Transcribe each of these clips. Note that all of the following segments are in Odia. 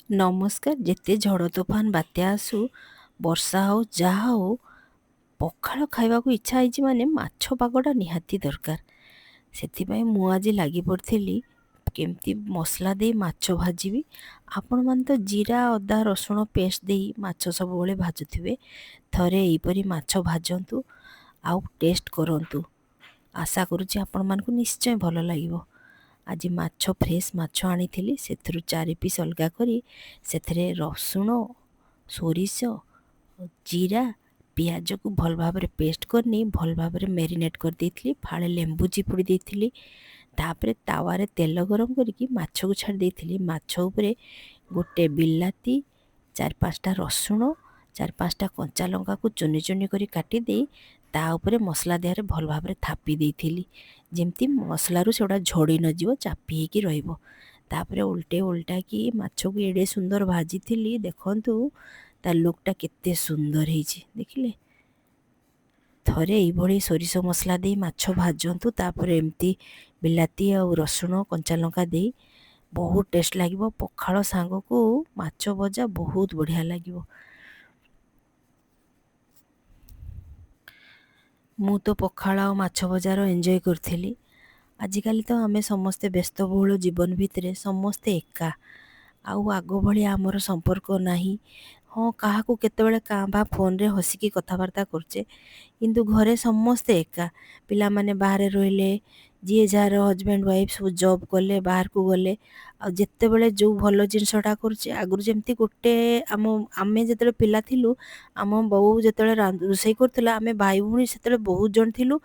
ନମସ୍କାର। ଯେତେ ଝଡ଼ ତୋଫାନ ବାତ୍ୟା ଆସୁ, ବର୍ଷା ହଉ ଯାହା ହଉ, ପଖାଳ ଖାଇବାକୁ ଇଚ୍ଛା ହେଇଛି ମାନେ ମାଛ ପାଗଟା ନିହାତି ଦରକାର। ସେଥିପାଇଁ ମୁଁ ଆଜି ଲାଗି ପଡ଼ିଥିଲି କେମିତି ମସଲା ଦେଇ ମାଛ ଭାଜିବି। ଆପଣମାନେ ତ ଜିରା ଅଦା ରସୁଣ ପେଷ୍ଟ ଦେଇ ମାଛ ସବୁବେଳେ ଭାଜୁଥିବେ। ଥରେ ଏହିପରି ମାଛ ଭାଜନ୍ତୁ ଆଉ ଟେଷ୍ଟ କରନ୍ତୁ। ଆଶା କରୁଛି ଆପଣମାନଙ୍କୁ ନିଶ୍ଚୟ ଭଲ ଲାଗିବ। ଆଜି ମାଛ ଫ୍ରେଶ୍ ମାଛ ଆଣିଥିଲି, ସେଥିରୁ 4 ପିସ୍ ଅଲଗା କରି ସେଥିରେ ରସୁଣ, ସୋରିଷ, ଜିରା, ପିଆଜକୁ ଭଲ ଭାବରେ ପେଷ୍ଟ କରିନି ଭଲ ଭାବରେ ମ୍ୟାରିନେଟ୍ କରିଦେଇଥିଲି। ଫାଳେ ଲେମ୍ବୁ ଚିପୁଡ଼ି ଦେଇଥିଲି। ତାପରେ ତାୱାରେ ତେଲ ଗରମ କରିକି ମାଛକୁ ଛାଡ଼ି ଦେଇଥିଲି। ମାଛ ଉପରେ ଗୋଟେ ବିଲାତି, 4-5ଟା ରସୁଣ, 4-5ଟା କଞ୍ଚା ଲଙ୍କାକୁ ଚୁନି ଚୁନି କରି କାଟିଦେଇ ତା ଉପରେ ମସଲା ଦେହରେ ଭଲ ଭାବରେ ଥାପି ଦେଇଥିଲି, ଯେମିତି ମସଲାରୁ ସେଗୁଡ଼ା ଝଡ଼ି ନଯିବ, ଚାପି ହେଇକି ରହିବ। ତାପରେ ଓଲଟାକି ମାଛକୁ ଏଡ଼େ ସୁନ୍ଦର ଭାଜିଥିଲି, ଦେଖନ୍ତୁ ତା ଲୁକ୍ଟା କେତେ ସୁନ୍ଦର ହେଇଛି, ଦେଖିଲେ। ଥରେ ଏଇଭଳି ସୋରିଷ ମସଲା ଦେଇ ମାଛ ଭାଜନ୍ତୁ, ତାପରେ ଏମିତି ବିଲାତି ଆଉ ରସୁଣ କଞ୍ଚା ଲଙ୍କା ଦେଇ ବହୁତ ଟେଷ୍ଟ ଲାଗିବ। ପଖାଳ ସାଙ୍ଗକୁ ମାଛ ଭଜା ବହୁତ ବଢ଼ିଆ ଲାଗିବ। ମୁଁ ତ ପଖାଳ ଆଉ ମାଛ ଭଜାର ଏନ୍ଜୟ କରିଥିଲି। ଆଜିକାଲି ତ ଆମେ ସମସ୍ତେ ବ୍ୟସ୍ତବହୁଳ ଜୀବନ ଭିତରେ ସମସ୍ତେ ଏକା, ଆଉ ଆଗ ଭଳିଆ ଆମର ସମ୍ପର୍କ ନାହିଁ। ହଁ, କାହାକୁ କେତେବେଳେ କାଁ ଭାଁ ଫୋନ୍ରେ ହସିକି କଥାବାର୍ତ୍ତା କରୁଛେ, କିନ୍ତୁ ଘରେ ସମସ୍ତେ ଏକା। ପିଲାମାନେ ବାହାରେ ରହିଲେ, ଯିଏ ଯାହାର ହଜବ୍ୟାଣ୍ଡ ୱାଇଫ୍ ସବୁ ଜବ୍ କଲେ, ବାହାରକୁ ଗଲେ। ଆଉ ଯେତେବେଳେ ଯେଉଁ ଭଲ ଜିନିଷଟା କରୁଛେ, ଆଗରୁ ଯେମିତି ଆମେ ଯେତେବେଳେ ପିଲା ଥିଲୁ, ଆମ ବୋଉ ଯେତେବେଳେ ରୋଷେଇ କରୁଥିଲା, ଆମେ ଭାଇ ଭଉଣୀ ସେତେବେଳେ ବହୁତ ଜଣ ଥିଲୁ,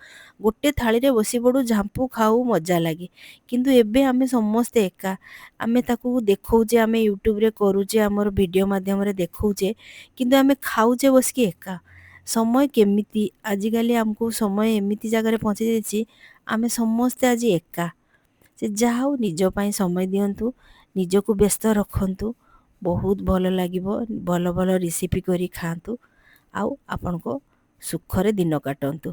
ଗୋଟେ ଥାଳିରେ ବସି ପଡ଼ୁ, ଝାମ୍ପୁ ଖାଉ, ମଜା ଲାଗେ। କିନ୍ତୁ ଏବେ ଆମେ ସମସ୍ତେ ଏକା। ଆମେ ତାକୁ ଦେଖଉଛେ, ଆମେ ୟୁଟ୍ୟୁବରେ କରୁଛେ, ଆମର ଭିଡ଼ିଓ ମାଧ୍ୟମରେ ଦେଖଉଛେ, କିନ୍ତୁ ଆମେ ଖାଉଛେ ବସିକି ଏକା। ସମୟ କେମିତି, ଆଜିକାଲି ଆମକୁ ସମୟ ଏମିତି ଜାଗାରେ ପହଞ୍ଚି ଯାଇଛି, ଆମେ ସମସ୍ତେ ଆଜି ଏକା। ସେ ଯାହା ହଉ, ନିଜ ପାଇଁ ସମୟ ଦିଅନ୍ତୁ, ନିଜକୁ ବ୍ୟସ୍ତ ରଖନ୍ତୁ, ବହୁତ ଭଲ ଲାଗିବ। ଭଲ ଭଲ ରେସିପି କରି ଖାଆନ୍ତୁ, ଆଉ ଆପଣଙ୍କ ସୁଖରେ ଦିନ କାଟନ୍ତୁ।